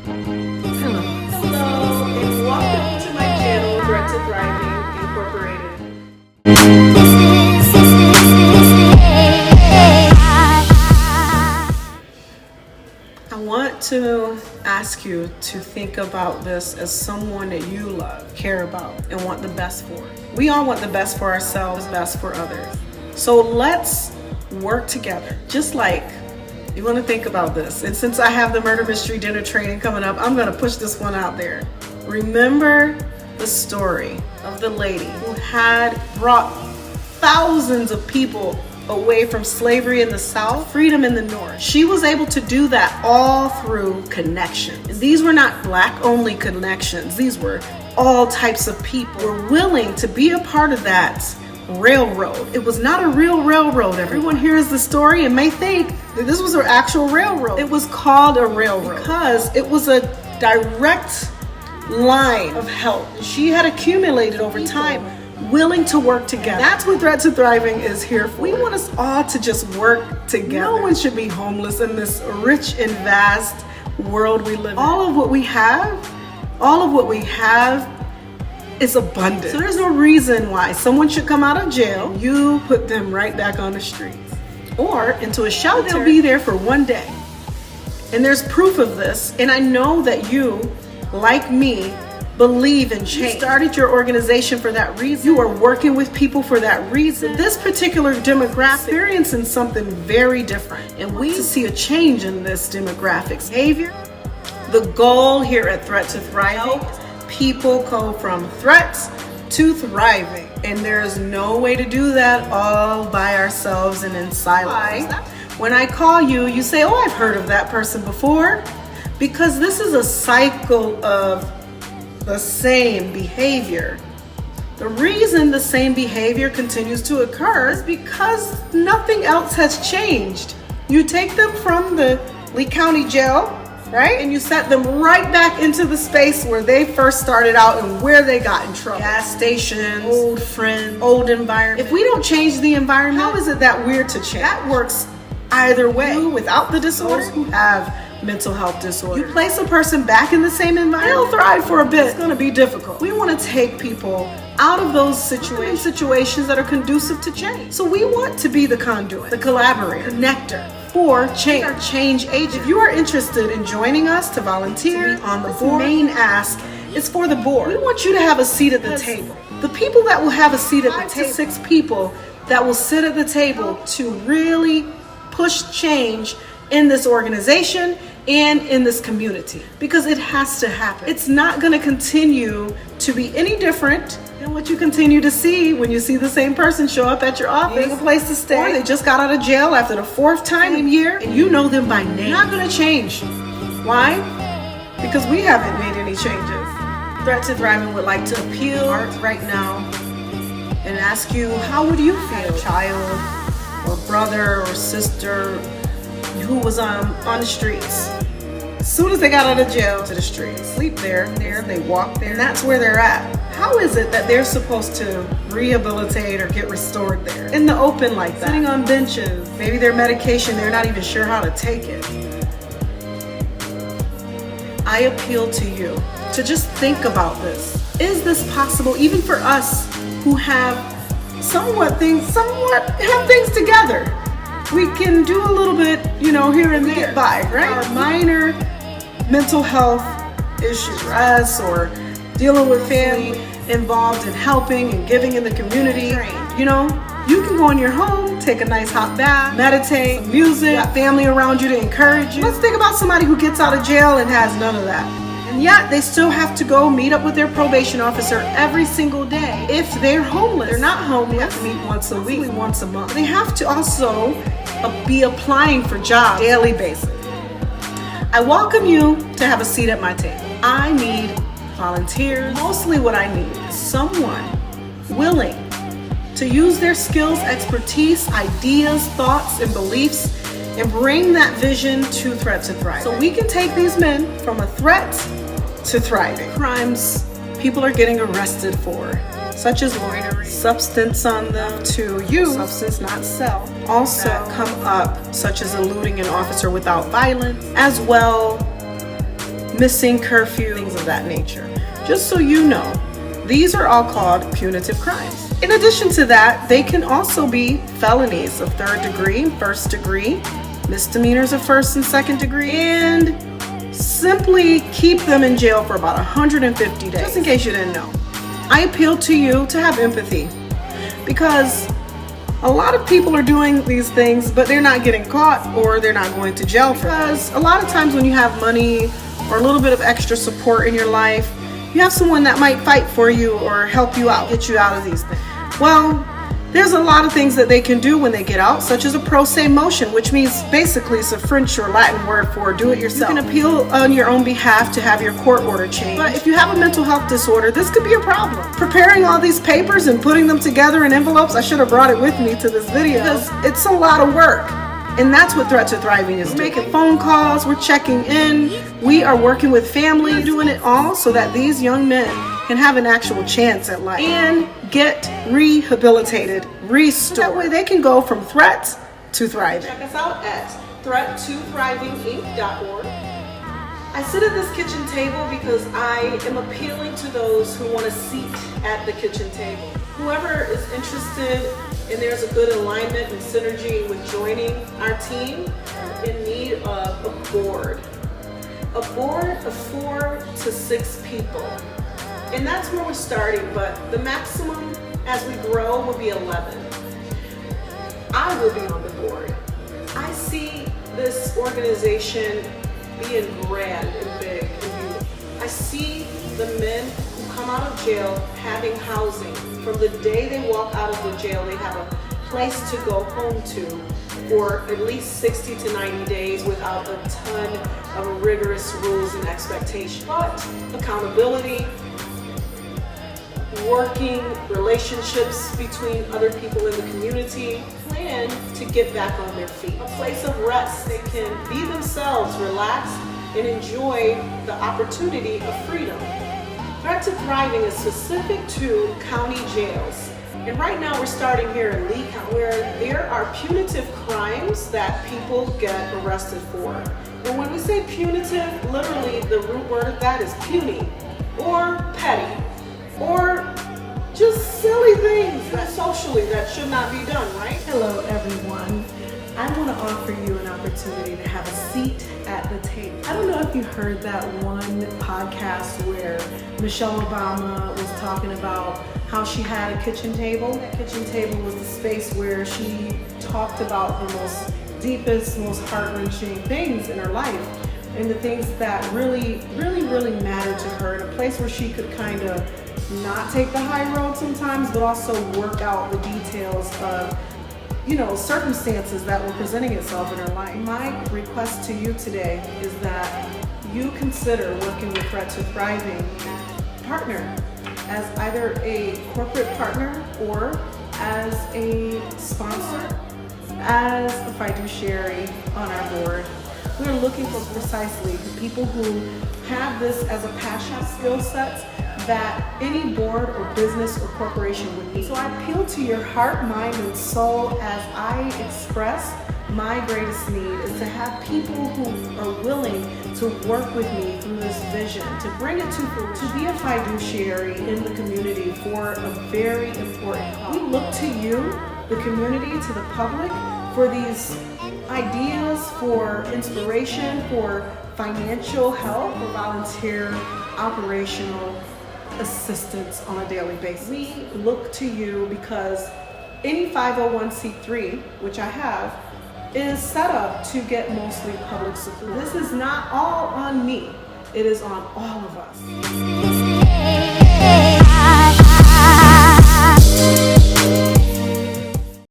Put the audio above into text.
Hello. Hello, and welcome to my channel, Threat to Thriving Incorporated. I want to ask you to think about this as someone that you love, care about, and want the best for. We all want the best for ourselves, best for others. So let's work together. Just like you want to think about this. And since I have the murder mystery dinner training coming up, I'm going to push this one out there. Remember the story of the lady who had brought thousands of people away from slavery in the South, freedom in the North. She was able to do that all through connection. And these were not Black only connections. These were all types of people who were willing to be a part of that railroad. It was not a real railroad. Everyone hears the story and may think that this was an actual railroad. It was called a railroad because it was a direct line of help she had accumulated over time, willing to work together. That's what Threat to Thriving is here for. We want us all to just work together. No one should be homeless in this rich and vast world we live in. All of what we have is abundant. So there's no reason why someone should come out of jail, you put them right back on the streets or into a shelter. They'll be there for one day. And there's proof of this. And I know that you, like me, believe in change. You started your organization for that reason. You are working with people for that reason. This particular demographic experiencing something very different. And we see a change in this demographic behavior. The goal here at Threat to Thriving, people go from threats to thriving. And there's no way to do that all by ourselves and in silence. When I call you, you say, oh, I've heard of that person before. Because this is a cycle of the same behavior. The reason the same behavior continues to occur is because nothing else has changed. You take them from the Lee County Jail, right? And you set them right back into the space where they first started out and where they got in trouble. Gas stations, old friends, old environment. If we don't change the environment, how is it that we're to change? That works either way. You, without the disorder, who have mental health disorder. You place a person back in the same environment, they'll thrive for a bit. It's going to be difficult. We want to take people out of those situations that are conducive to change. So we want to be the conduit, the collaborator, connector for change. Our change agent. If you are interested in joining us to volunteer to be on the board, main ask is for the board. We want you to have a seat at the table. The people that will have a seat at the table, 5 to 6 people that will sit at the table to really push change in this organization and in this community, because it has to happen. It's not going to continue to be any different than what you continue to see when you see the same person show up at your office, needing a place to stay, or they just got out of jail after the 4th time in a year, and you know them by name. Not going to change. Why? Because we haven't made any changes. Threat to Thriving would like to appeal right now and ask you, how would you feel? A child or brother or sister who was on the streets. As soon as they got out of jail, to the streets, sleep there, they walk there, and that's where they're at. How is it that they're supposed to rehabilitate or get restored there? In the open like that, sitting on benches, maybe their medication, they're not even sure how to take it. I appeal to you to just think about this. Is this possible even for us who have somewhat have things together? We can do a little bit, here and there, get by, right? Our minor mental health issues, stress, or dealing with family involved in helping and giving in the community. You can go in your home, take a nice hot bath, meditate, some music, got family around you to encourage you. Let's think about somebody who gets out of jail and has none of that. And yet they still have to go meet up with their probation officer every single day. If they're homeless, they're not homeless. They have to meet once a week, once a month. They have to also be applying for jobs on a daily basis. I welcome you to have a seat at my table. I need volunteers. Mostly what I need is someone willing to use their skills, expertise, ideas, thoughts, and beliefs and bring that vision to Threat to Thrive. So we can take these men from a threat to thriving. Crimes people are getting arrested for, such as loitering, substance on them to use, substance not sell, also come up, such as eluding an officer without violence, as well missing curfew, things of that nature. Just so you know, these are all called punitive crimes. In addition to that, they can also be felonies of 3rd degree, 1st degree, misdemeanors of 1st and 2nd degree, and simply keep them in jail for about 150 days. Just in case you didn't know. I appeal to you to have empathy, because a lot of people are doing these things, but they're not getting caught or they're not going to jail for it. Because a lot of times when you have money or a little bit of extra support in your life, you have someone that might fight for you or help you out, get you out of these things. Well, there's a lot of things that they can do when they get out, such as a pro se motion, which means basically it's a French or Latin word for do it yourself. You can appeal on your own behalf to have your court order changed. But if you have a mental health disorder, this could be a problem. Preparing all these papers and putting them together in envelopes, I should have brought it with me to this video, because it's a lot of work. And that's what Threat to Thriving is. We're making phone calls, we're checking in, we are working with family, doing it all so that these young men can have an actual chance at life and get rehabilitated, restored. That way they can go from threats to thriving. Check us out at threattothriving.org. I sit at this kitchen table because I am appealing to those who want a seat at the kitchen table. Whoever is interested and there's a good alignment and synergy with joining our team, in need of a board of 4 to 6 people. And that's where we're starting, but the maximum as we grow will be 11. I will be on the board. I see this organization being grand and big and beautiful. I see the men who come out of jail having housing. From the day they walk out of the jail, they have a place to go home to for at least 60 to 90 days without a ton of rigorous rules and expectations. But accountability, working relationships between other people in the community, plan to get back on their feet. A place of rest. They can be themselves, relax, and enjoy the opportunity of freedom. Threat to Thriving is specific to county jails. And right now we're starting here in Lee County, where there are punitive crimes that people get arrested for. And when we say punitive, literally the root word of that is puny or petty, or just silly things that socially that should not be done, right? Hello everyone. I want to offer you an opportunity to have a seat at the table. I don't know if you heard that one podcast where Michelle Obama was talking about how she had a kitchen table. That kitchen table was the space where she talked about the most deepest, most heart-wrenching things in her life, and the things that really mattered to her, in a place where she could kind of not take the high road sometimes, but also work out the details of, circumstances that were presenting itself in her life. My request to you today is that you consider working with Threat to Thriving partner as either a corporate partner or as a sponsor, as a fiduciary on our board. We're looking for precisely the people who have this as a passion, skill sets that any board or business or corporation would need. So I appeal to your heart, mind, and soul as I express my greatest need is to have people who are willing to work with me through this vision, to bring it to fruition, to be a fiduciary in the community for a very important cause. We look to you, the community, to the public, for these ideas, for inspiration, for financial help, for volunteer operational assistance on a daily basis. We look to you because any 501c3, which I have, is set up to get mostly public support. This is not all on me. It is on all of us.